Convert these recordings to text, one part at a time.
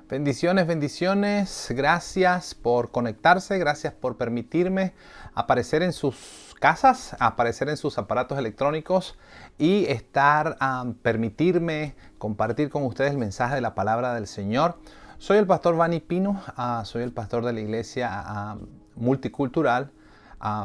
Bendiciones, bendiciones. Gracias por conectarse, gracias por permitirme aparecer en sus casas, aparecer en sus aparatos electrónicos y permitirme compartir con ustedes el mensaje de la palabra del Señor. Soy el pastor Vani Pino, soy el pastor de la iglesia multicultural,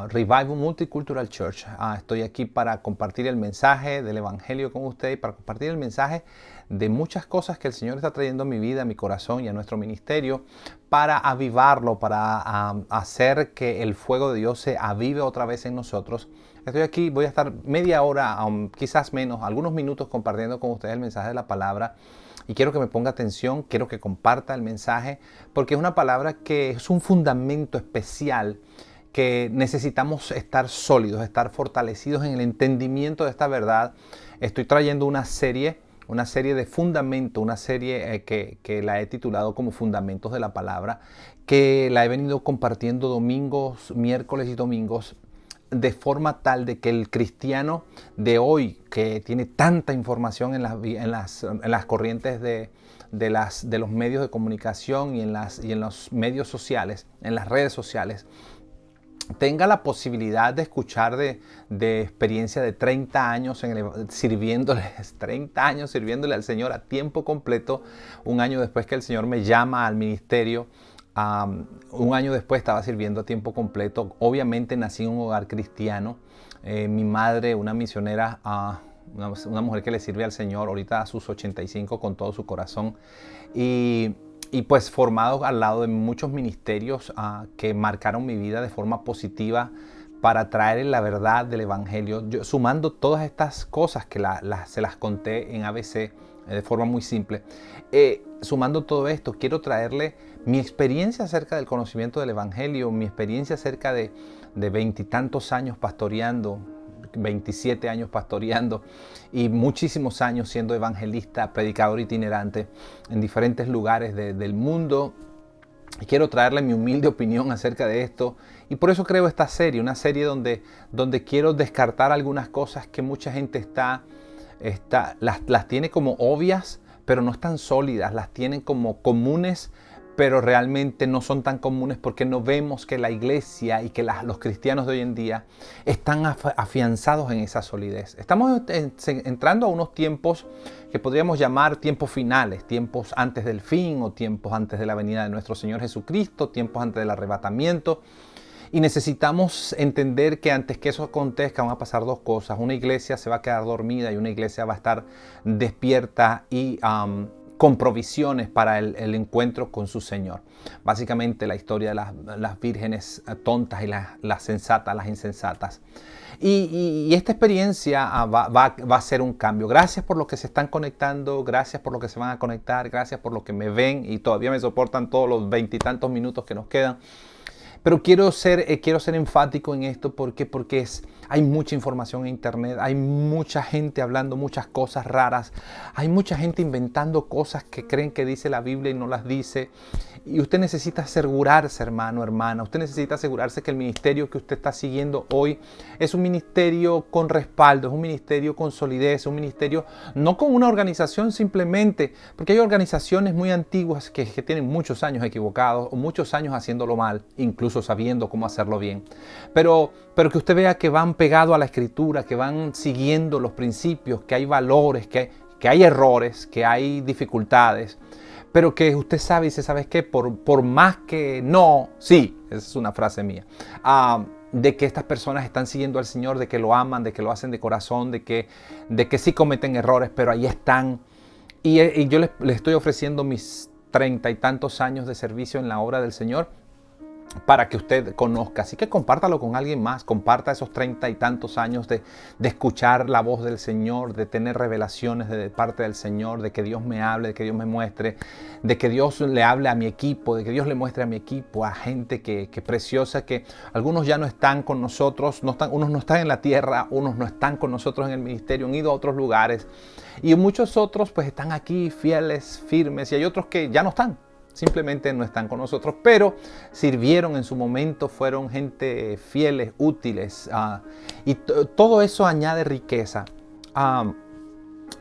Revival Multicultural Church. Estoy aquí para compartir el mensaje del Evangelio con ustedes, para compartir el mensaje de muchas cosas que el Señor está trayendo a mi vida, a mi corazón y a nuestro ministerio, para avivarlo, para hacer que el fuego de Dios se avive otra vez en nosotros. Estoy aquí, voy a estar media hora, quizás menos, algunos minutos compartiendo con ustedes el mensaje de la palabra. Y quiero que me ponga atención, quiero que comparta el mensaje, porque es una palabra que es un fundamento especial que necesitamos estar sólidos, estar fortalecidos en el entendimiento de esta verdad. Estoy trayendo una serie de fundamentos, una serie que la he titulado como Fundamentos de la Palabra, que la he venido compartiendo domingos, miércoles y domingos, de forma tal de que el cristiano de hoy, que tiene tanta información en las corrientes de los medios de comunicación y en los medios sociales, en las redes sociales, tenga la posibilidad de escuchar de experiencia de 30 años sirviéndole al Señor a tiempo completo. Un año después que el Señor me llama al ministerio, un año después estaba sirviendo a tiempo completo. Obviamente nací en un hogar cristiano. Mi madre, una misionera, una mujer que le sirve al Señor ahorita a sus 85 con todo su corazón. Y pues formado al lado de muchos ministerios que marcaron mi vida de forma positiva para traer la verdad del Evangelio. Yo, sumando todas estas cosas que se las conté en ABC de forma muy simple, sumando todo esto, quiero traerle mi experiencia acerca del conocimiento del Evangelio, mi experiencia acerca de veintitantos años pastoreando, 27 años pastoreando y muchísimos años siendo evangelista, predicador itinerante en diferentes lugares del mundo. Y quiero traerle mi humilde opinión acerca de esto, y por eso creo esta serie, una serie donde quiero descartar algunas cosas que mucha gente las tiene como obvias, pero no están sólidas, las tienen como comunes, pero realmente no son tan comunes, porque no vemos que la iglesia y que los cristianos de hoy en día están afianzados en esa solidez. Estamos entrando a unos tiempos que podríamos llamar tiempos finales, tiempos antes del fin o tiempos antes de la venida de nuestro Señor Jesucristo, tiempos antes del arrebatamiento. Y necesitamos entender que antes que eso acontezca van a pasar dos cosas. Una iglesia se va a quedar dormida y una iglesia va a estar despierta y con provisiones para el encuentro con su Señor. Básicamente la historia de las vírgenes tontas y las sensatas, las insensatas. Y esta experiencia va a ser un cambio. Gracias por los que se están conectando, gracias por los que se van a conectar, gracias por los que me ven y todavía me soportan todos los veintitantos minutos que nos quedan. Pero quiero ser enfático en esto porque hay mucha información en internet, hay mucha gente hablando muchas cosas raras, hay mucha gente inventando cosas que creen que dice la Biblia y no las dice. Y usted necesita asegurarse, hermano, hermana, usted necesita asegurarse que el ministerio que usted está siguiendo hoy es un ministerio con respaldo, es un ministerio con solidez, un ministerio no con una organización simplemente, porque hay organizaciones muy antiguas que tienen muchos años equivocados o muchos años haciéndolo mal, incluso sabiendo cómo hacerlo bien. Pero que usted vea que van pegados a la Escritura, que van siguiendo los principios, que hay valores, que hay errores, que hay dificultades, pero que usted sabe y dice, ¿sabes qué? Por más que no, sí, esa es una frase mía, de que estas personas están siguiendo al Señor, de que lo aman, de que lo hacen de corazón, de que sí cometen errores, pero ahí están. Y yo les estoy ofreciendo mis 30 y tantos años de servicio en la obra del Señor para que usted conozca. Así que compártalo con alguien más, comparta esos 30 y tantos años de escuchar la voz del Señor, de tener revelaciones de parte del Señor, de que Dios me hable, de que Dios me muestre, de que Dios le hable a mi equipo, de que Dios le muestre a mi equipo, a gente que preciosa, que algunos ya no están con nosotros, unos no están en la tierra, unos no están con nosotros en el ministerio, han ido a otros lugares, y muchos otros pues están aquí fieles, firmes, y hay otros que ya no están. Simplemente no están con nosotros, pero sirvieron en su momento, fueron gente fieles, útiles, y todo eso añade riqueza.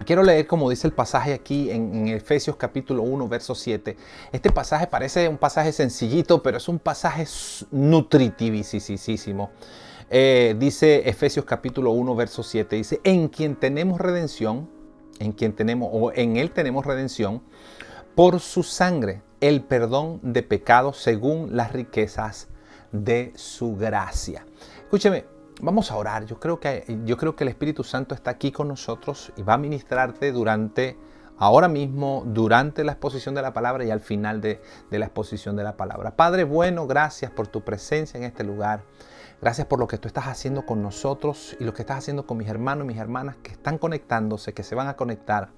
Quiero leer como dice el pasaje aquí en Efesios capítulo 1, verso 7. Este pasaje parece un pasaje sencillito, pero es un pasaje nutritivísimo. Dice Efesios capítulo 1, verso 7. Dice, en quien tenemos redención, en Él tenemos redención, por su sangre, el perdón de pecados según las riquezas de su gracia. Escúcheme. Vamos a orar. Yo creo que el Espíritu Santo está aquí con nosotros y va a ministrarte ahora mismo, durante la exposición de la palabra y al final de la exposición de la palabra. Padre bueno, gracias por tu presencia en este lugar. Gracias por lo que tú estás haciendo con nosotros y lo que estás haciendo con mis hermanos y mis hermanas que están conectándose, que se van a conectar,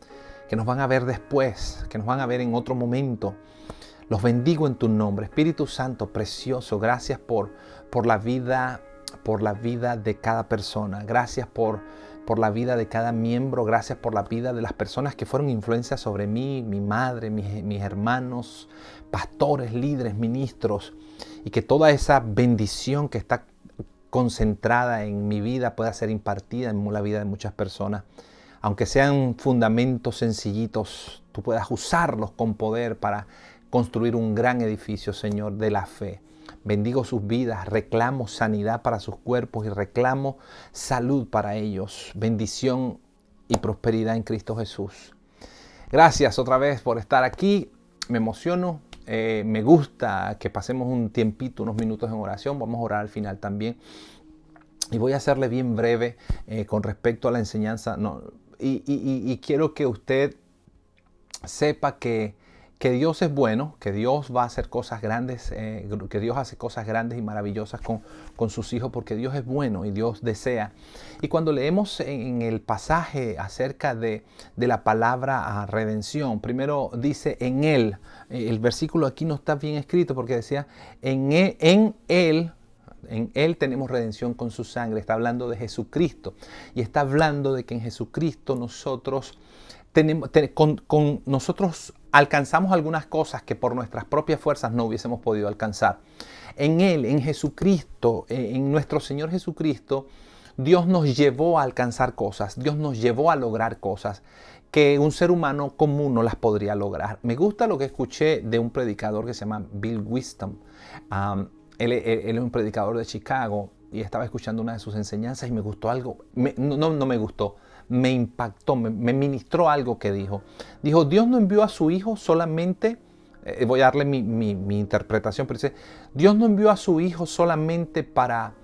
que nos van a ver después, que nos van a ver en otro momento. Los bendigo en tu nombre. Espíritu Santo, precioso, gracias por la vida de cada persona. Gracias por la vida de cada miembro. Gracias por la vida de las personas que fueron influencia sobre mí, mi madre, mis hermanos, pastores, líderes, ministros. Y que toda esa bendición que está concentrada en mi vida pueda ser impartida en la vida de muchas personas. Aunque sean fundamentos sencillitos, tú puedas usarlos con poder para construir un gran edificio, Señor, de la fe. Bendigo sus vidas, reclamo sanidad para sus cuerpos y reclamo salud para ellos. Bendición y prosperidad en Cristo Jesús. Gracias otra vez por estar aquí. Me emociono. Me gusta que pasemos un tiempito, unos minutos en oración. Vamos a orar al final también. Y voy a hacerle bien breve con respecto a la enseñanza. Y quiero que usted sepa que Dios es bueno, que Dios va a hacer cosas grandes, que Dios hace cosas grandes y maravillosas con sus hijos, porque Dios es bueno y Dios desea. Y cuando leemos en el pasaje acerca de la palabra redención, primero dice en Él. El versículo aquí no está bien escrito porque decía en Él tenemos redención con su sangre. Está hablando de Jesucristo y está hablando de que en Jesucristo nosotros nosotros alcanzamos algunas cosas que por nuestras propias fuerzas no hubiésemos podido alcanzar. En Él, en Jesucristo, en nuestro Señor Jesucristo, Dios nos llevó a alcanzar cosas, Dios nos llevó a lograr cosas que un ser humano común no las podría lograr. Me gusta lo que escuché de un predicador que se llama Bill Wisdom. Él es un predicador de Chicago y estaba escuchando una de sus enseñanzas y me gustó algo. No me gustó. Me impactó, me ministró algo que dijo. Dijo, Dios no envió a su Hijo solamente, voy a darle mi interpretación, pero dice, Dios no envió a su Hijo solamente para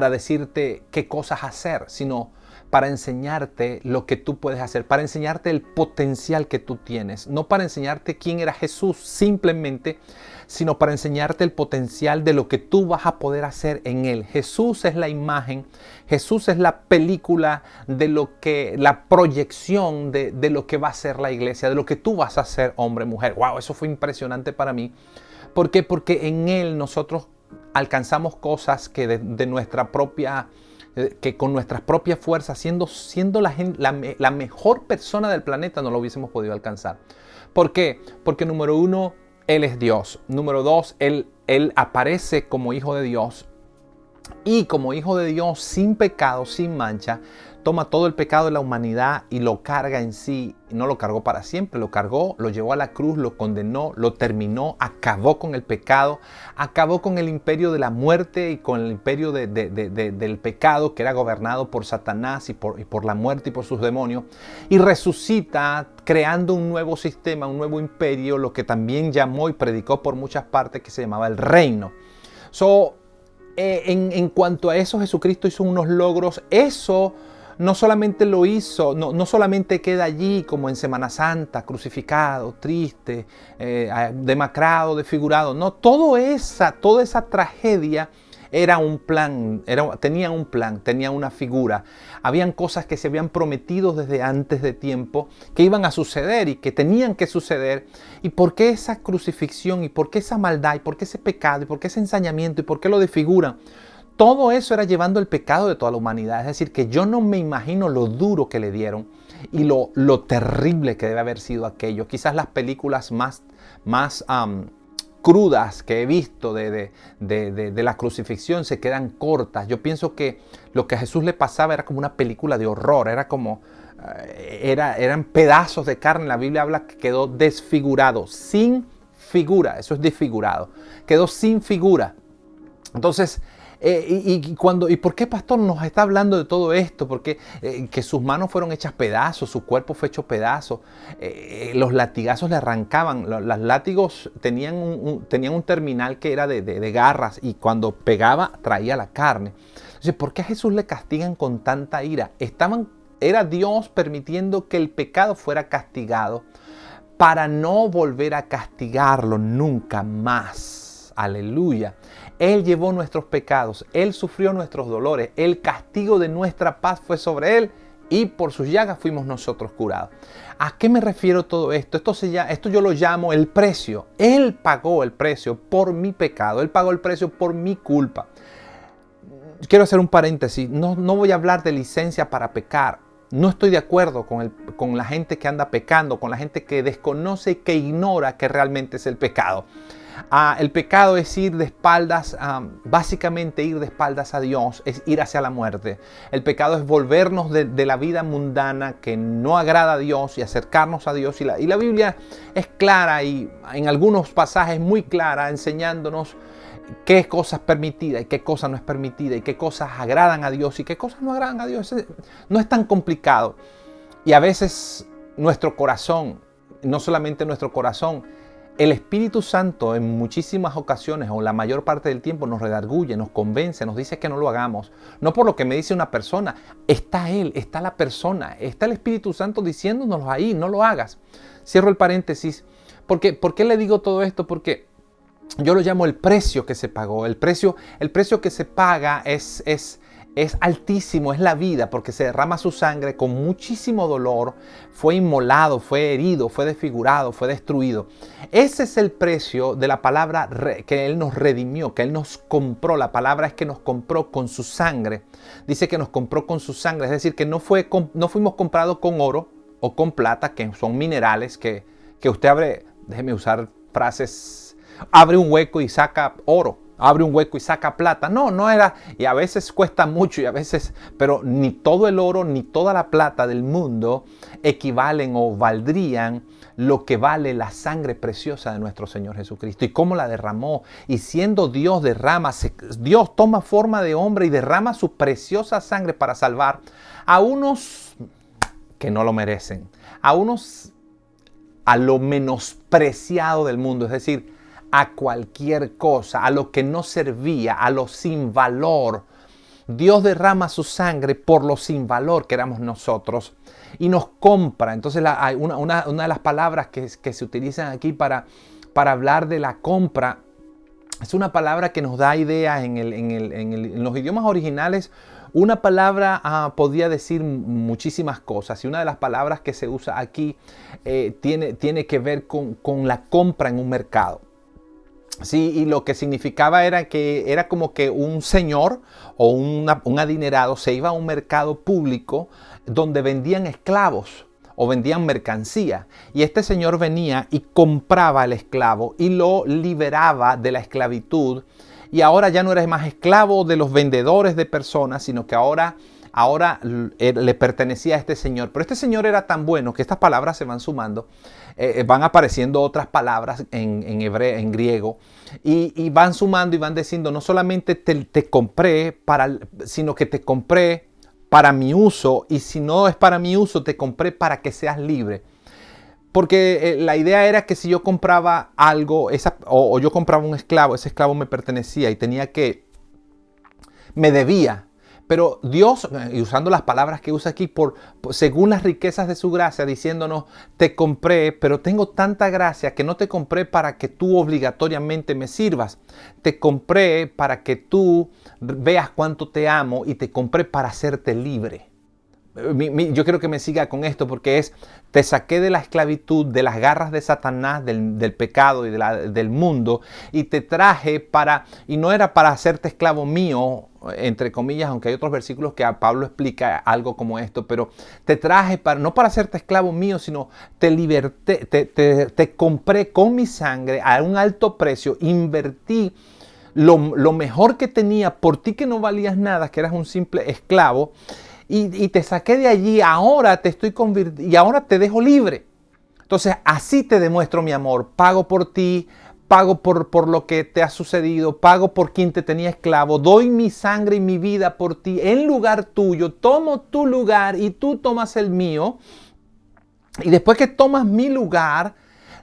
decirte qué cosas hacer, sino para enseñarte lo que tú puedes hacer, para enseñarte el potencial que tú tienes, no para enseñarte quién era Jesús simplemente, sino para enseñarte el potencial de lo que tú vas a poder hacer en Él. Jesús es la imagen, Jesús es la película la proyección de lo que va a ser la iglesia, de lo que tú vas a ser hombre, mujer. ¡Wow! Eso fue impresionante para mí. ¿Por qué? Porque en Él nosotros alcanzamos cosas que que con nuestras propias fuerzas, siendo la mejor persona del planeta, no lo hubiésemos podido alcanzar. ¿Por qué? Porque número uno, Él es Dios. Número dos, Él aparece como Hijo de Dios. Y como Hijo de Dios, sin pecado, sin mancha, toma todo el pecado de la humanidad y lo carga en sí. No lo cargó para siempre, lo cargó, lo llevó a la cruz, lo condenó, lo terminó, acabó con el pecado, acabó con el imperio de la muerte y con el imperio del pecado que era gobernado por Satanás y por la muerte y por sus demonios. Y resucita creando un nuevo sistema, un nuevo imperio, lo que también llamó y predicó por muchas partes, que se llamaba el reino. En cuanto a eso, Jesucristo hizo unos logros. Eso no solamente lo hizo, no solamente queda allí como en Semana Santa, crucificado, triste, demacrado, desfigurado. No, toda esa tragedia era un plan, tenía un plan, tenía una figura. Habían cosas que se habían prometido desde antes de tiempo que iban a suceder y que tenían que suceder. ¿Y por qué esa crucifixión? ¿Y por qué esa maldad? ¿Y por qué ese pecado? ¿Y por qué ese ensañamiento? ¿Y por qué lo desfiguran? Todo eso era llevando el pecado de toda la humanidad. Es decir, que yo no me imagino lo duro que le dieron y lo terrible que debe haber sido aquello. Quizás las películas más crudas que he visto de la crucifixión se quedan cortas. Yo pienso que lo que a Jesús le pasaba era como una película de horror, era como eran pedazos de carne. La Biblia habla que quedó desfigurado, sin figura. Eso es desfigurado. Quedó sin figura. Entonces, ¿y por qué, pastor, nos está hablando de todo esto? Porque que sus manos fueron hechas pedazos, su cuerpo fue hecho pedazos, los latigazos le arrancaban. Los látigos tenían un terminal que era de garras, y cuando pegaba traía la carne. Entonces, ¿por qué a Jesús le castigan con tanta ira? Era Dios permitiendo que el pecado fuera castigado para no volver a castigarlo nunca más. Aleluya. Él llevó nuestros pecados, Él sufrió nuestros dolores, el castigo de nuestra paz fue sobre Él, y por sus llagas fuimos nosotros curados. ¿A qué me refiero todo esto? Esto yo lo llamo el precio. Él pagó el precio por mi pecado, Él pagó el precio por mi culpa. Quiero hacer un paréntesis, no voy a hablar de licencia para pecar. No estoy de acuerdo con la gente que anda pecando, con la gente que desconoce y que ignora que realmente es el pecado. El pecado es ir de espaldas, básicamente ir de espaldas a Dios, es ir hacia la muerte. El pecado es volvernos de la vida mundana que no agrada a Dios y acercarnos a Dios. Y la Biblia es clara, y en algunos pasajes muy clara, enseñándonos qué cosas permitidas y qué cosas no es permitida, y qué cosas agradan a Dios y qué cosas no agradan a Dios. No es tan complicado. Y a veces nuestro corazón, no solamente nuestro corazón, el Espíritu Santo en muchísimas ocasiones, o la mayor parte del tiempo, nos redarguye, nos convence, nos dice que no lo hagamos. No por lo que me dice una persona, está Él, está la persona, está el Espíritu Santo diciéndonos ahí, no lo hagas. Cierro el paréntesis. ¿Por qué le digo todo esto? Porque yo lo llamo el precio que se pagó. El precio que se paga es altísimo, es la vida, porque se derrama su sangre con muchísimo dolor, fue inmolado, fue herido, fue desfigurado, fue destruido. Ese es el precio de la palabra que Él nos redimió, que Él nos compró. La palabra es que nos compró con su sangre. Dice que nos compró con su sangre, es decir, que no fuimos comprados con oro o con plata, que son minerales que usted abre, déjeme usar frases, abre un hueco y saca oro, abre un hueco y saca plata. No era, y a veces cuesta mucho, pero ni todo el oro ni toda la plata del mundo equivalen o valdrían lo que vale la sangre preciosa de nuestro Señor Jesucristo, y cómo la derramó. Y siendo Dios, Dios toma forma de hombre y derrama su preciosa sangre para salvar a unos que no lo merecen, a lo menospreciado del mundo, es decir, a cualquier cosa, a lo que no servía, a lo sin valor. Dios derrama su sangre por lo sin valor que éramos nosotros y nos compra. Entonces hay una de las palabras que se utilizan aquí para hablar de la compra es una palabra que nos da idea en los idiomas originales. Una palabra podría decir muchísimas cosas, y una de las palabras que se usa aquí tiene que ver con la compra en un mercado. Sí, y lo que significaba era que era como que un señor o un adinerado se iba a un mercado público donde vendían esclavos o vendían mercancía, y este señor venía y compraba al esclavo y lo liberaba de la esclavitud, y ahora ya no eres más esclavo de los vendedores de personas, sino que ahora le pertenecía a este señor. Pero este señor era tan bueno que estas palabras se van sumando, van apareciendo otras palabras en hebreo, en griego, y van sumando y van diciendo, no solamente te compré sino que te compré para mi uso, y si no es para mi uso, te compré para que seas libre. Porque la idea era que si yo compraba algo, o yo compraba un esclavo, ese esclavo me pertenecía y me debía. Pero Dios, y usando las palabras que usa aquí, según las riquezas de su gracia, diciéndonos, te compré, pero tengo tanta gracia que no te compré para que tú obligatoriamente me sirvas. Te compré para que tú veas cuánto te amo, y te compré para hacerte libre. Yo quiero que me siga con esto, porque te saqué de la esclavitud, de las garras de Satanás, del pecado y del mundo, y te traje y no era para hacerte esclavo mío, entre comillas, aunque hay otros versículos que a Pablo explica algo como esto, pero te traje no para hacerte esclavo mío, sino te liberté, te compré con mi sangre a un alto precio, invertí lo mejor que tenía por ti, que no valías nada, que eras un simple esclavo. y te saqué de allí, ahora te estoy y ahora te dejo libre. Entonces así te demuestro mi amor, pago por ti, pago por lo que te ha sucedido, pago por quien te tenía esclavo, doy mi sangre y mi vida por ti en lugar tuyo, tomo tu lugar y tú tomas el mío. Y después que tomas mi lugar,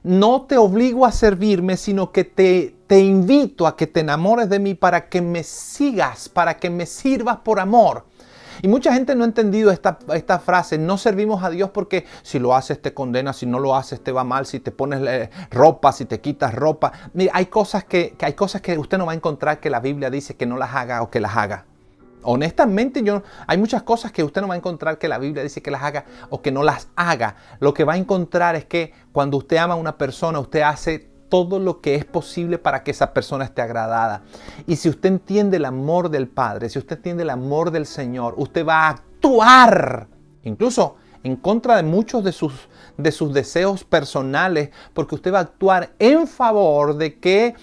no te obligo a servirme, sino que te invito a que te enamores de mí para que me sigas, para que me sirvas por amor. Y mucha gente no ha entendido esta frase, no servimos a Dios porque si lo haces te condena, si no lo haces te va mal, si te pones ropa, si te quitas ropa. Mira, hay cosas que usted no va a encontrar que la Biblia dice que no las haga o que las haga. Honestamente, hay muchas cosas que usted no va a encontrar que la Biblia dice que las haga o que no las haga. Lo que va a encontrar es que cuando usted ama a una persona, usted hace todo lo que es posible para que esa persona esté agradada. Y si usted entiende el amor del Padre, si usted entiende el amor del Señor, usted va a actuar, incluso en contra de muchos de sus deseos personales, porque usted va a actuar en favor de que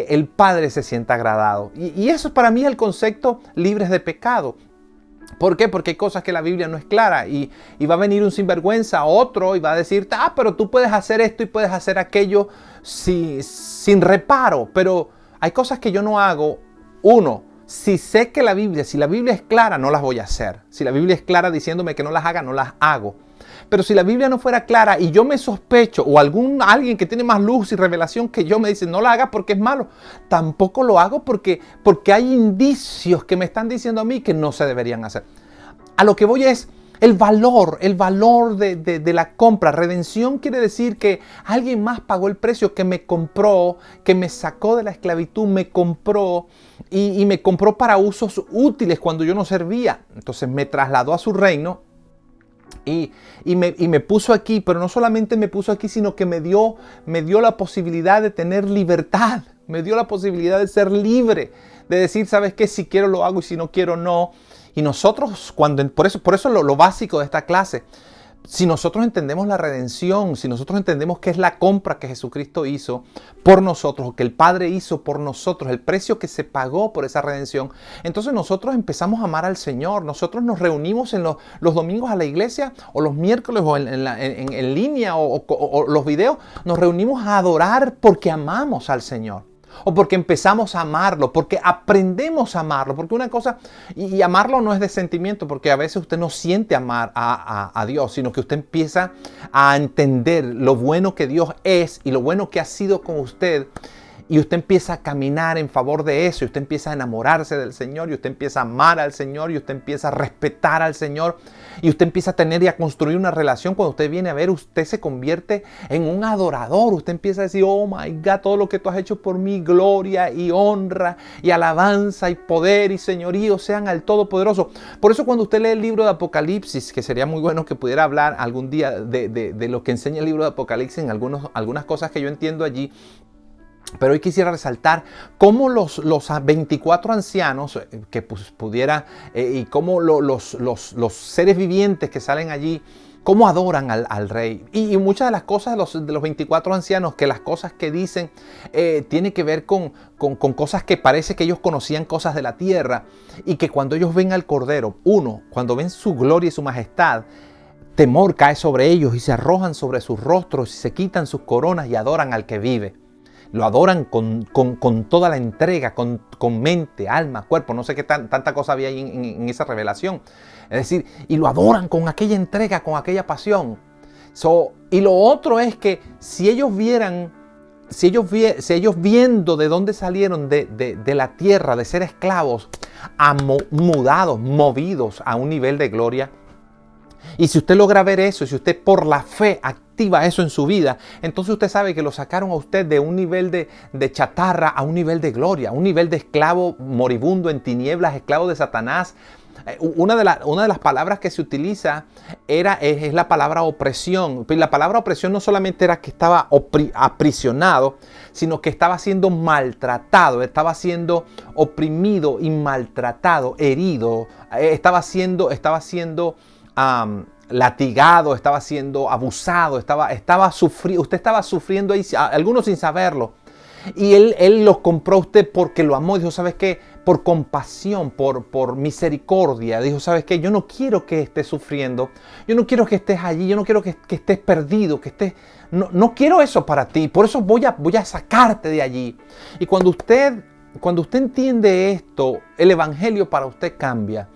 el Padre se sienta agradado. Y eso para mí es el concepto libres de pecado. ¿Por qué? Porque hay cosas que la Biblia no es clara y va a venir un sinvergüenza, otro, y va a decirte, pero tú puedes hacer esto y puedes hacer aquello sin reparo. Pero hay cosas que yo no hago. Uno, si sé que si la Biblia es clara, no las voy a hacer. Si la Biblia es clara diciéndome que no las haga, no las hago. Pero si la Biblia no fuera clara y yo me sospecho, o alguien que tiene más luz y revelación que yo me dice no la haga porque es malo, tampoco lo hago porque hay indicios que me están diciendo a mí que no se deberían hacer. A lo que voy es el valor de la compra. Redención quiere decir que alguien más pagó el precio, que me compró, que me sacó de la esclavitud, me compró y me compró para usos útiles cuando yo no servía. Entonces me trasladó a su reino. Y me puso aquí, pero no solamente me puso aquí, sino que me dio la posibilidad de tener libertad, me dio la posibilidad de ser libre, de decir, ¿sabes qué? Si quiero lo hago y si no quiero no. Y nosotros, por eso lo básico de esta clase, si nosotros entendemos la redención, si nosotros entendemos qué es la compra que Jesucristo hizo por nosotros, o que el Padre hizo por nosotros, el precio que se pagó por esa redención, entonces nosotros empezamos a amar al Señor. Nosotros nos reunimos en los domingos a la iglesia, o los miércoles, o en línea, o los videos, nos reunimos a adorar porque amamos al Señor. O porque empezamos a amarlo, porque aprendemos a amarlo, porque una cosa, y amarlo no es de sentimiento, porque a veces usted no siente amar a Dios, sino que usted empieza a entender lo bueno que Dios es y lo bueno que ha sido con usted, y usted empieza a caminar en favor de eso, y usted empieza a enamorarse del Señor, y usted empieza a amar al Señor, y usted empieza a respetar al Señor, y usted empieza a tener y a construir una relación. Cuando usted viene a ver, usted se convierte en un adorador. Usted empieza a decir, oh my God, todo lo que tú has hecho por mí, gloria y honra y alabanza y poder y señorío sean al Todopoderoso. Por eso cuando usted lee el libro de Apocalipsis, que sería muy bueno que pudiera hablar algún día de lo que enseña el libro de Apocalipsis, en algunas cosas que yo entiendo allí. Pero hoy quisiera resaltar cómo los 24 ancianos que pudiera y cómo los seres vivientes que salen allí, cómo adoran al rey. Y muchas de las cosas de los 24 ancianos, que las cosas que dicen tiene que ver con cosas que parece que ellos conocían cosas de la tierra, y que cuando ellos ven al Cordero, cuando ven su gloria y su majestad, temor cae sobre ellos y se arrojan sobre sus rostros y se quitan sus coronas y adoran al que vive. Lo adoran con toda la entrega, con mente, alma, cuerpo. No sé qué tanta cosa había ahí en esa revelación. Es decir, y lo adoran con aquella entrega, con aquella pasión. Y lo otro es que si ellos viendo de dónde salieron de la tierra, de ser esclavos, mudados, movidos a un nivel de gloria. Y si usted logra ver eso, si usted por la fe activa eso en su vida, entonces usted sabe que lo sacaron a usted de un nivel de chatarra a un nivel de gloria, a un nivel de esclavo moribundo en tinieblas, esclavo de Satanás. Una de las palabras que se utiliza es la palabra opresión. La palabra opresión no solamente era que estaba aprisionado, sino que estaba siendo maltratado, estaba siendo oprimido y maltratado, herido, estaba siendo latigado, estaba siendo abusado, usted estaba sufriendo ahí, algunos sin saberlo. Y él los compró a usted porque lo amó y dijo, ¿sabes qué? por compasión, por misericordia, dijo, ¿sabes qué? Yo no quiero que estés sufriendo, yo no quiero que estés allí, yo no quiero que estés perdido, que estés... No quiero eso para ti, por eso voy a sacarte de allí. Y cuando usted entiende esto, el evangelio para usted cambia.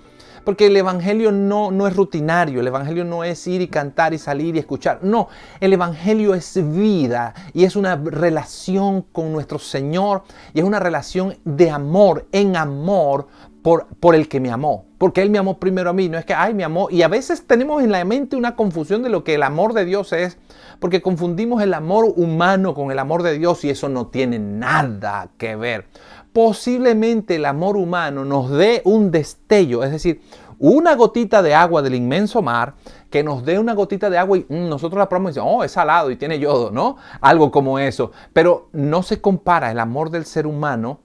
Porque el evangelio no es rutinario, el evangelio no es ir y cantar y salir y escuchar. No, el evangelio es vida y es una relación con nuestro Señor y es una relación de amor, en amor por el que me amó. Porque Él me amó primero a mí, no es que, ay, me amó. Y a veces tenemos en la mente una confusión de lo que el amor de Dios es, porque confundimos el amor humano con el amor de Dios y eso no tiene nada que ver. Posiblemente el amor humano nos dé un destello, es decir, una gotita de agua del inmenso mar, que nos dé una gotita de agua y nosotros la probamos y decimos, oh, es salado y tiene yodo, ¿no? Algo como eso. Pero no se compara el amor del ser humano,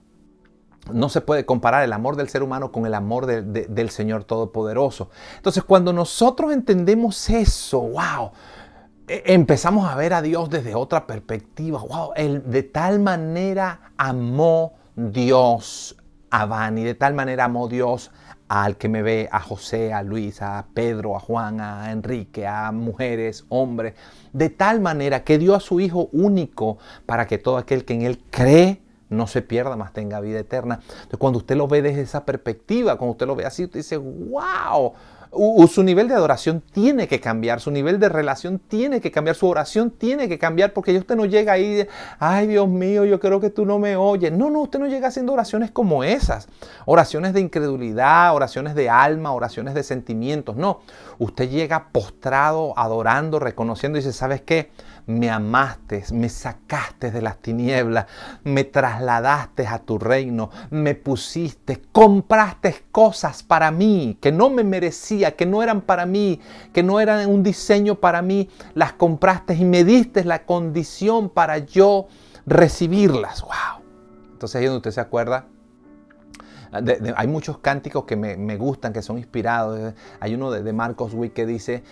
no se puede comparar el amor del ser humano con el amor del Señor Todopoderoso. Entonces, cuando nosotros entendemos eso, wow, empezamos a ver a Dios desde otra perspectiva. Wow, Él de tal manera amó Dios a Vani, de tal manera amó Dios al que me ve, a José, a Luis, a Pedro, a Juan, a Enrique, a mujeres, hombres, de tal manera que dio a su Hijo único para que todo aquel que en Él cree no se pierda, mas tenga vida eterna. Entonces, cuando usted lo ve desde esa perspectiva, cuando usted lo ve así, usted dice, wow, su nivel de adoración tiene que cambiar, su nivel de relación tiene que cambiar, su oración tiene que cambiar, porque usted no llega ahí de, ay Dios mío, yo creo que tú no me oyes. No, usted no llega haciendo oraciones como esas, oraciones de incredulidad, oraciones de alma, oraciones de sentimientos. No, usted llega postrado, adorando, reconociendo y dice, ¿sabes qué? Me amaste, me sacaste de las tinieblas, me trasladaste a tu reino, me pusiste, compraste cosas para mí que no me merecía, que no eran para mí, que no eran un diseño para mí, las compraste y me diste la condición para yo recibirlas. ¡Wow! Entonces ahí es donde usted se acuerda. Hay muchos cánticos que me gustan, que son inspirados. Hay uno de Marcos Witt que dice,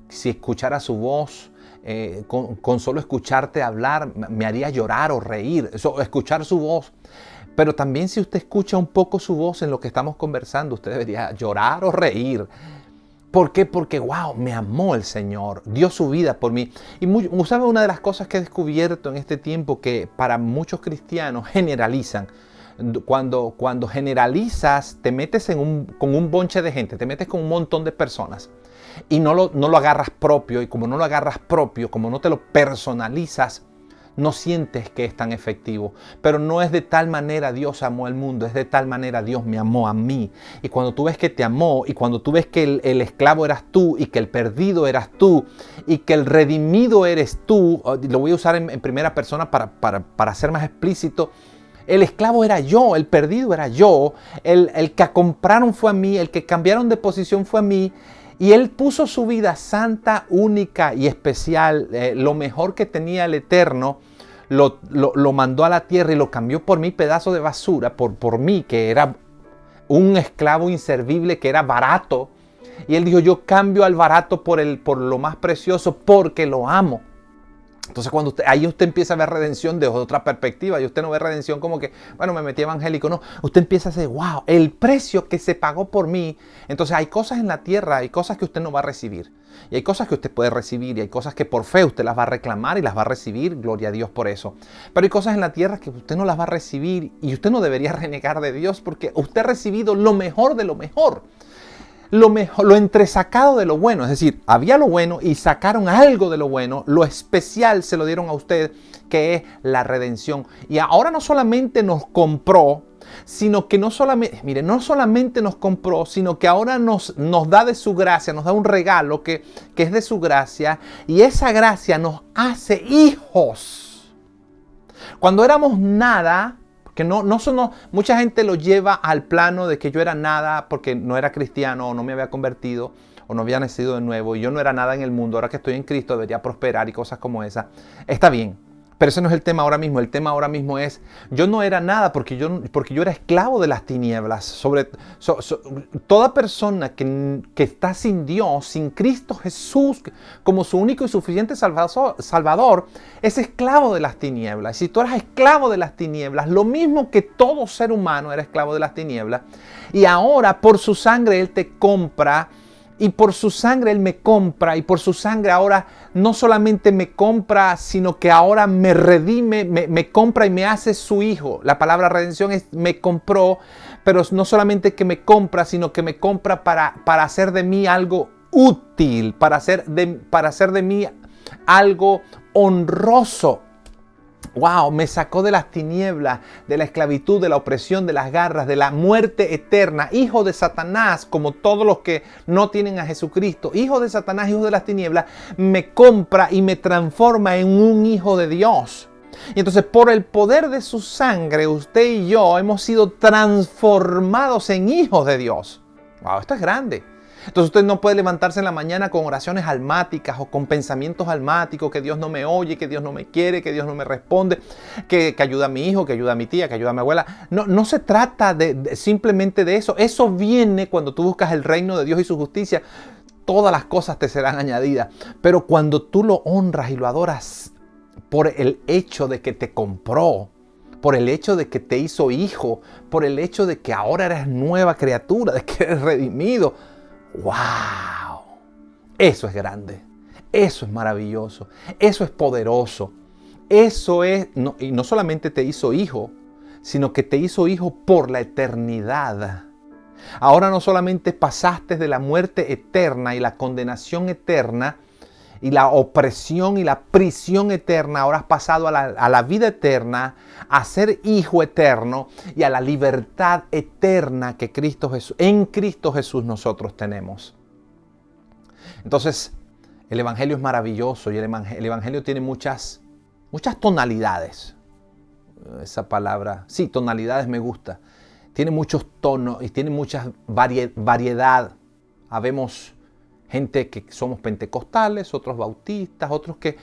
si escuchara su voz, con solo escucharte hablar me haría llorar o reír. Eso, escuchar su voz. Pero también si usted escucha un poco su voz en lo que estamos conversando, usted debería llorar o reír. ¿Por qué? Porque, wow, me amó el Señor, dio su vida por mí. Y ¿sabe una de las cosas que he descubierto en este tiempo que para muchos cristianos generalizan? Cuando generalizas, te metes con un bonche de gente, te metes con un montón de personas y no lo agarras propio. Y como no lo agarras propio, como no te lo personalizas, no sientes que es tan efectivo. Pero no es de tal manera Dios amó al mundo, es de tal manera Dios me amó a mí. Y cuando tú ves que te amó, y cuando tú ves que el esclavo eras tú, y que el perdido eras tú, y que el redimido eres tú, lo voy a usar en primera persona para ser más explícito. El esclavo era yo, el perdido era yo, el que compraron fue a mí, el que cambiaron de posición fue a mí. Y Él puso su vida santa, única y especial, lo mejor que tenía el Eterno, lo mandó a la tierra y lo cambió por mi pedazo de basura, por mí, que era un esclavo inservible, que era barato. Y Él dijo, yo cambio al barato por lo más precioso porque lo amo. Entonces ahí usted empieza a ver redención desde otra perspectiva y usted no ve redención como que, bueno, me metí evangélico, no, usted empieza a decir, wow, el precio que se pagó por mí. Entonces hay cosas en la tierra, hay cosas que usted no va a recibir y hay cosas que usted puede recibir y hay cosas que por fe usted las va a reclamar y las va a recibir, gloria a Dios por eso. Pero hay cosas en la tierra que usted no las va a recibir y usted no debería renegar de Dios porque usted ha recibido lo mejor de lo mejor. Lo entresacado de lo bueno, es decir, había lo bueno y sacaron algo de lo bueno, lo especial se lo dieron a usted, que es la redención. Y ahora no solamente nos compró, sino que no solamente nos compró, sino que ahora nos da de su gracia, nos da un regalo que es de su gracia, y esa gracia nos hace hijos. Cuando éramos nada, que mucha gente lo lleva al plano de que yo era nada porque no era cristiano o no me había convertido o no había nacido de nuevo y yo no era nada en el mundo. Ahora que estoy en Cristo debería prosperar y cosas como esas. Está bien, Pero ese no es el tema ahora mismo. El tema ahora mismo es, yo no era nada porque yo era esclavo de las tinieblas. Toda persona que está sin Dios, sin Cristo Jesús como su único y suficiente Salvador, es esclavo de las tinieblas. Si tú eras esclavo de las tinieblas, lo mismo que todo ser humano era esclavo de las tinieblas, y ahora por su sangre Él te compra. Y por su sangre Él me compra, y por su sangre ahora no solamente me compra, sino que ahora me redime, me compra y me hace su hijo. La palabra redención es me compró, pero no solamente que me compra, sino que me compra para hacer de mí algo útil, para hacer de mí algo honroso. Wow, me sacó de las tinieblas, de la esclavitud, de la opresión, de las garras, de la muerte eterna. Hijo de Satanás, como todos los que no tienen a Jesucristo. Hijo de Satanás, hijo de las tinieblas, me compra y me transforma en un hijo de Dios. Y entonces por el poder de su sangre, usted y yo hemos sido transformados en hijos de Dios. Wow, esto es grande. Entonces usted no puede levantarse en la mañana con oraciones almáticas o con pensamientos almáticos, que Dios no me oye, que Dios no me quiere, que Dios no me responde, que ayuda a mi hijo, que ayuda a mi tía, que ayuda a mi abuela. No se trata simplemente de eso. Eso viene cuando tú buscas el reino de Dios y su justicia. Todas las cosas te serán añadidas. Pero cuando tú lo honras y lo adoras por el hecho de que te compró, por el hecho de que te hizo hijo, por el hecho de que ahora eres nueva criatura, de que eres redimido, ¡wow! Eso es grande, eso es maravilloso, eso es poderoso, eso es, y no solamente te hizo hijo, sino que te hizo hijo por la eternidad. Ahora no solamente pasaste de la muerte eterna y la condenación eterna y la opresión y la prisión eterna, ahora has pasado a la vida eterna, a ser hijo eterno y a la libertad eterna que en Cristo Jesús nosotros tenemos. Entonces, el Evangelio es maravilloso y el Evangelio tiene muchas tonalidades. Esa palabra, sí, tonalidades me gusta. Tiene muchos tonos y tiene mucha variedad. Habemos gente que somos pentecostales, otros bautistas, otros que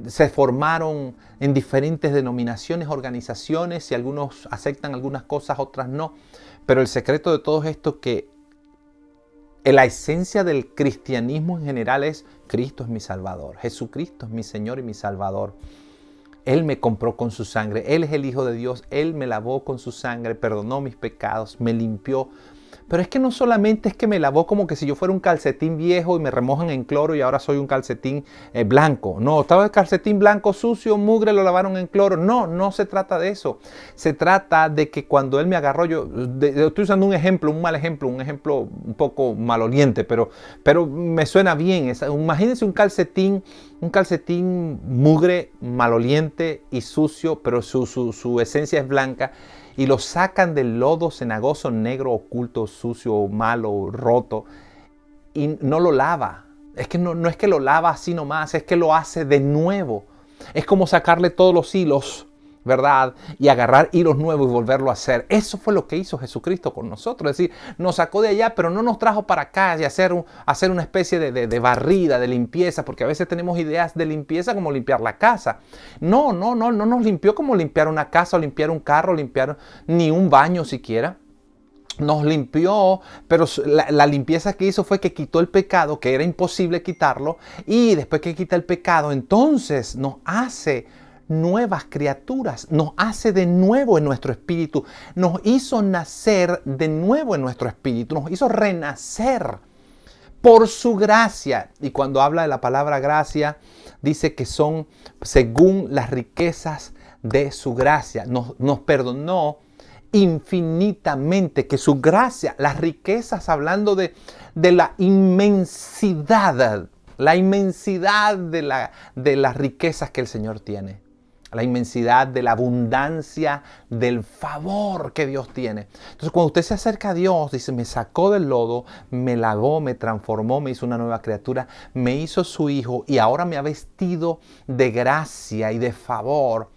se formaron en diferentes denominaciones, organizaciones, y algunos aceptan algunas cosas, otras no. Pero el secreto de todo esto es que la esencia del cristianismo en general es: Cristo es mi Salvador, Jesucristo es mi Señor y mi Salvador. Él me compró con su sangre, Él es el Hijo de Dios, Él me lavó con su sangre, perdonó mis pecados, me limpió. Pero es que no solamente es que me lavó como que si yo fuera un calcetín viejo y me remojan en cloro y ahora soy un calcetín blanco. No, estaba el calcetín blanco sucio, mugre, lo lavaron en cloro. No se trata de eso. Se trata de que cuando Él me agarró, estoy usando un ejemplo, un mal ejemplo, un ejemplo un poco maloliente, pero me suena bien. Imagínense un calcetín mugre, maloliente y sucio, pero su esencia es blanca. Y lo sacan del lodo cenagoso, negro, oculto, sucio, malo, roto. Y no lo lava. Es que no es que lo lava así nomás, es que lo hace de nuevo. Es como sacarle todos los hilos, ¿verdad? Y agarrar hilos nuevos y volverlo a hacer. Eso fue lo que hizo Jesucristo con nosotros. Es decir, nos sacó de allá, pero no nos trajo para acá y hacer una especie de barrida, de limpieza, porque a veces tenemos ideas de limpieza como limpiar la casa. No nos limpió como limpiar una casa o limpiar un carro, limpiar ni un baño siquiera. Nos limpió, pero la limpieza que hizo fue que quitó el pecado, que era imposible quitarlo, y después que quita el pecado, entonces nos hace nuevas criaturas, nos hace de nuevo en nuestro espíritu, nos hizo nacer de nuevo en nuestro espíritu, nos hizo renacer por su gracia. Y cuando habla de la palabra gracia, dice que son según las riquezas de su gracia. Nos perdonó infinitamente, que su gracia, las riquezas, hablando de la inmensidad de las riquezas que el Señor tiene. La inmensidad de la abundancia del favor que Dios tiene. Entonces, cuando usted se acerca a Dios, dice: me sacó del lodo, me lavó, me transformó, me hizo una nueva criatura, me hizo su hijo y ahora me ha vestido de gracia y de favor.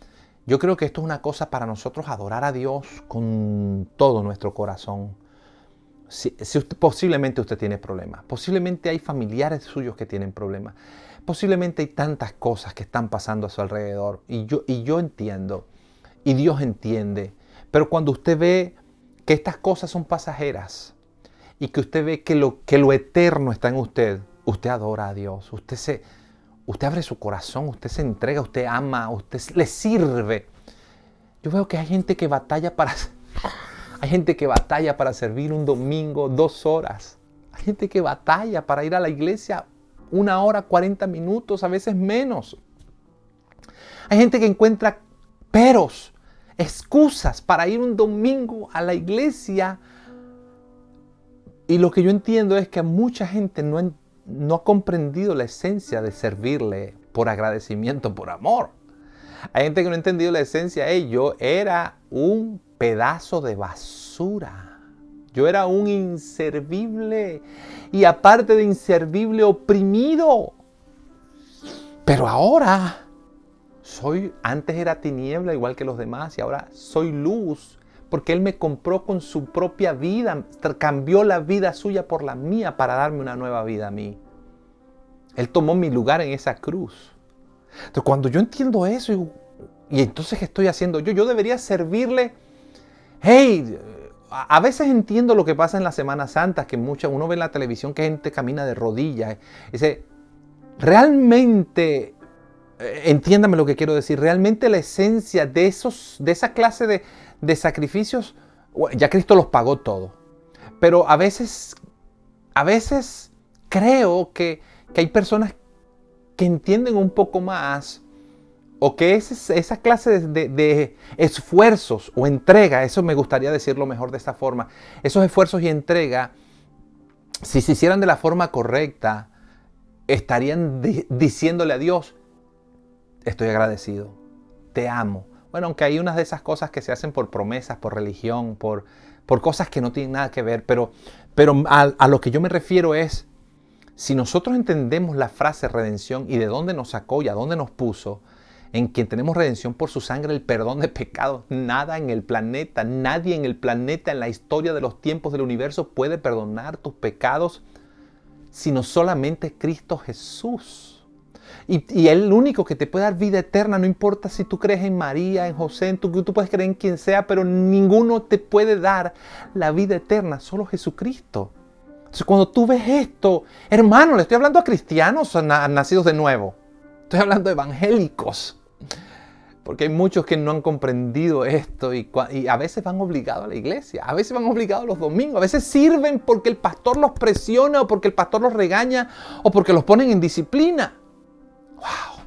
Yo creo que esto es una cosa para nosotros adorar a Dios con todo nuestro corazón. Posiblemente usted tiene problemas, posiblemente hay familiares suyos que tienen problemas, posiblemente hay tantas cosas que están pasando a su alrededor y yo entiendo y Dios entiende, pero cuando usted ve que estas cosas son pasajeras y que usted ve que lo eterno está en usted, usted adora a Dios, usted abre su corazón, usted se entrega, usted ama, usted le sirve. Yo veo que hay gente que batalla para servir un domingo 2 horas. Hay gente que batalla para ir a la iglesia 1 hora, 40 minutos, a veces menos. Hay gente que encuentra peros, excusas para ir un domingo a la iglesia. Y lo que yo entiendo es que mucha gente no ha comprendido la esencia de servirle por agradecimiento, por amor. Hay gente que no ha entendido la esencia. Yo era un pedazo de basura. Yo era un inservible. Y aparte de inservible, oprimido. Pero ahora antes era tiniebla igual que los demás y ahora soy luz. Porque Él me compró con su propia vida. Cambió la vida suya por la mía para darme una nueva vida a mí. Él tomó mi lugar en esa cruz. Entonces, cuando yo entiendo eso, y entonces ¿qué estoy haciendo yo? Yo debería servirle. Hey, a veces entiendo lo que pasa en la Semana Santa, que uno ve en la televisión que gente camina de rodillas. Realmente, entiéndame lo que quiero decir, realmente la esencia de esa clase de sacrificios, ya Cristo los pagó todo. Pero a veces creo que hay personas que entienden un poco más, o que esa clase de esfuerzos o entrega, eso me gustaría decirlo mejor de esta forma, esos esfuerzos y entrega, si se hicieran de la forma correcta, estarían diciéndole a Dios, estoy agradecido, te amo. Bueno, aunque hay unas de esas cosas que se hacen por promesas, por religión, por cosas que no tienen nada que ver, pero a lo que yo me refiero es, si nosotros entendemos la frase redención y de dónde nos sacó y a dónde nos puso, en quien tenemos redención por su sangre, el perdón de pecados, nadie en el planeta, en la historia de los tiempos del universo puede perdonar tus pecados, sino solamente Cristo Jesús. Y el único que te puede dar vida eterna, no importa si tú crees en María, en José, tú puedes creer en quien sea, pero ninguno te puede dar la vida eterna, solo Jesucristo. Entonces, cuando tú ves esto, hermano, le estoy hablando a cristianos nacidos de nuevo. Estoy hablando de evangélicos. Porque hay muchos que no han comprendido esto y a veces van obligados a la iglesia. A veces van obligados los domingos. A veces sirven porque el pastor los presiona o porque el pastor los regaña o porque los ponen en disciplina. ¡Wow!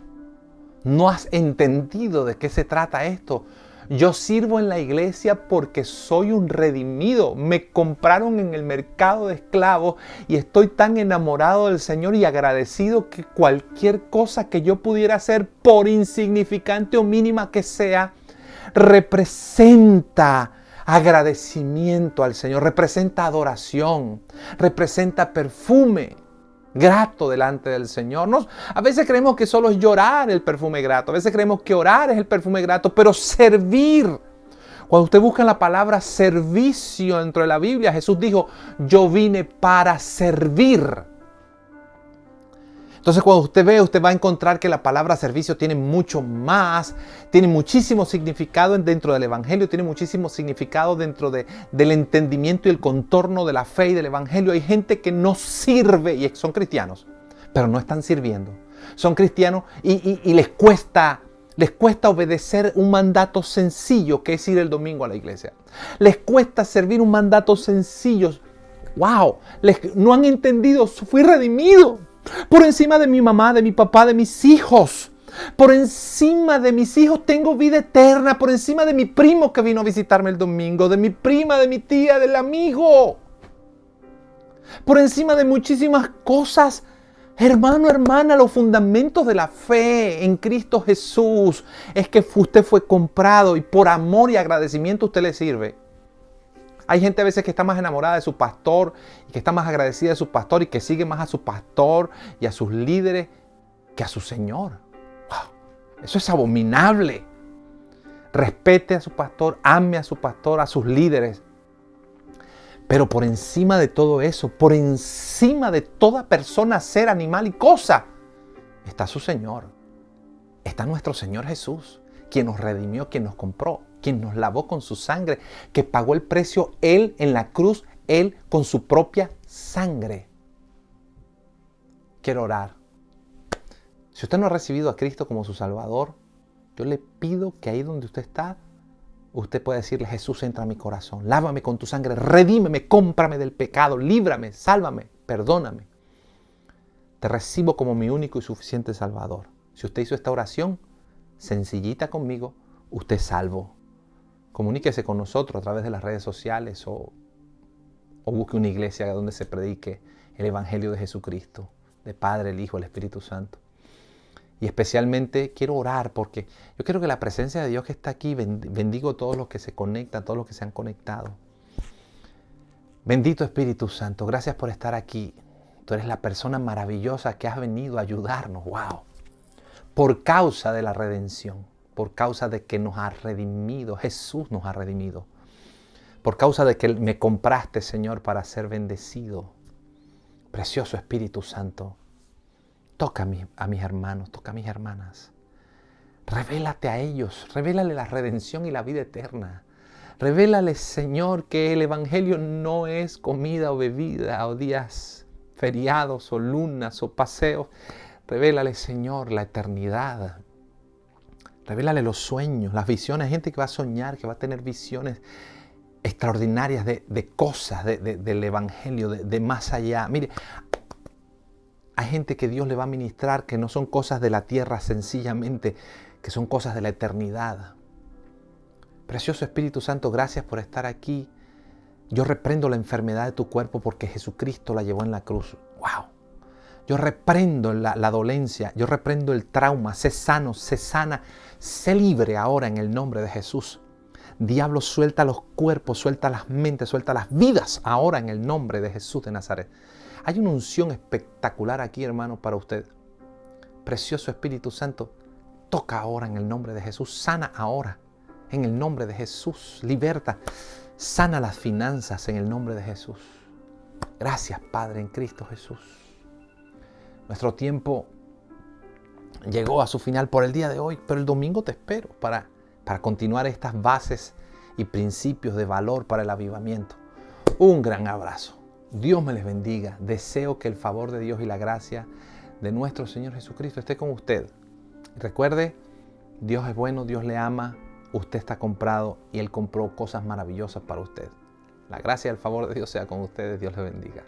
No has entendido de qué se trata esto. Yo sirvo en la iglesia porque soy un redimido. Me compraron en el mercado de esclavos y estoy tan enamorado del Señor y agradecido que cualquier cosa que yo pudiera hacer, por insignificante o mínima que sea, representa agradecimiento al Señor, representa adoración, representa perfume grato delante del Señor. A veces creemos que solo es llorar el perfume grato, a veces creemos que orar es el perfume grato, pero servir. Cuando usted busca la palabra servicio dentro de la Biblia, Jesús dijo, yo vine para servir. Entonces cuando usted va a encontrar que la palabra servicio tiene mucho más, tiene muchísimo significado dentro del Evangelio, tiene muchísimo significado dentro del entendimiento y el contorno de la fe y del Evangelio. Hay gente que no sirve y son cristianos, pero no están sirviendo. Son cristianos y les cuesta obedecer un mandato sencillo que es ir el domingo a la iglesia. Les cuesta servir un mandato sencillo. ¡Wow! No han entendido, fui redimido. Por encima de mi mamá, de mi papá, de mis hijos. Por encima de mis hijos tengo vida eterna. Por encima de mi primo que vino a visitarme el domingo. De mi prima, de mi tía, del amigo. Por encima de muchísimas cosas. Hermano, hermana, los fundamentos de la fe en Cristo Jesús es que usted fue comprado y por amor y agradecimiento usted le sirve. Hay gente a veces que está más enamorada de su pastor y que está más agradecida de su pastor y que sigue más a su pastor y a sus líderes que a su Señor. ¡Wow! Eso es abominable. Respete a su pastor, ame a su pastor, a sus líderes. Pero por encima de todo eso, por encima de toda persona, ser, animal y cosa, está su Señor. Está nuestro Señor Jesús, quien nos redimió, quien nos compró, quien nos lavó con su sangre, que pagó el precio Él en la cruz, Él con su propia sangre. Quiero orar. Si usted no ha recibido a Cristo como su Salvador, yo le pido que ahí donde usted está, usted pueda decirle: Jesús, entra a mi corazón, lávame con tu sangre, redímeme, cómprame del pecado, líbrame, sálvame, perdóname. Te recibo como mi único y suficiente Salvador. Si usted hizo esta oración sencillita conmigo, usted es salvo. Comuníquese con nosotros a través de las redes sociales o busque una iglesia donde se predique el Evangelio de Jesucristo, de Padre, el Hijo, el Espíritu Santo. Y especialmente quiero orar porque yo quiero que la presencia de Dios que está aquí, bendigo a todos los que se conectan, todos los que se han conectado. Bendito Espíritu Santo, gracias por estar aquí. Tú eres la persona maravillosa que has venido a ayudarnos. ¡Wow! Por causa de la redención, por causa de que nos ha redimido, Jesús nos ha redimido. Por causa de que me compraste, Señor, para ser bendecido. Precioso Espíritu Santo, toca a mis hermanos, toca a mis hermanas. Revélate a ellos, revélale la redención y la vida eterna. Revélale, Señor, que el Evangelio no es comida o bebida o días feriados o lunas o paseos. Revélale, Señor, la eternidad. Revélale los sueños, las visiones. Hay gente que va a soñar, que va a tener visiones extraordinarias de cosas del Evangelio, de más allá. Mire, hay gente que Dios le va a ministrar que no son cosas de la tierra sencillamente, que son cosas de la eternidad. Precioso Espíritu Santo, gracias por estar aquí. Yo reprendo la enfermedad de tu cuerpo porque Jesucristo la llevó en la cruz. ¡Wow! Yo reprendo la dolencia, yo reprendo el trauma. Sé sano, sé sana, sé libre ahora en el nombre de Jesús. Diablo, suelta los cuerpos, suelta las mentes, suelta las vidas ahora en el nombre de Jesús de Nazaret. Hay una unción espectacular aquí, hermano, para usted. Precioso Espíritu Santo, toca ahora en el nombre de Jesús. Sana ahora en el nombre de Jesús. Liberta, sana las finanzas en el nombre de Jesús. Gracias, Padre, en Cristo Jesús. Nuestro tiempo llegó a su final por el día de hoy, pero el domingo te espero para continuar estas bases y principios de valor para el avivamiento. Un gran abrazo. Dios me les bendiga. Deseo que el favor de Dios y la gracia de nuestro Señor Jesucristo esté con usted. Recuerde, Dios es bueno, Dios le ama, usted está comprado y Él compró cosas maravillosas para usted. La gracia y el favor de Dios sea con ustedes. Dios les bendiga.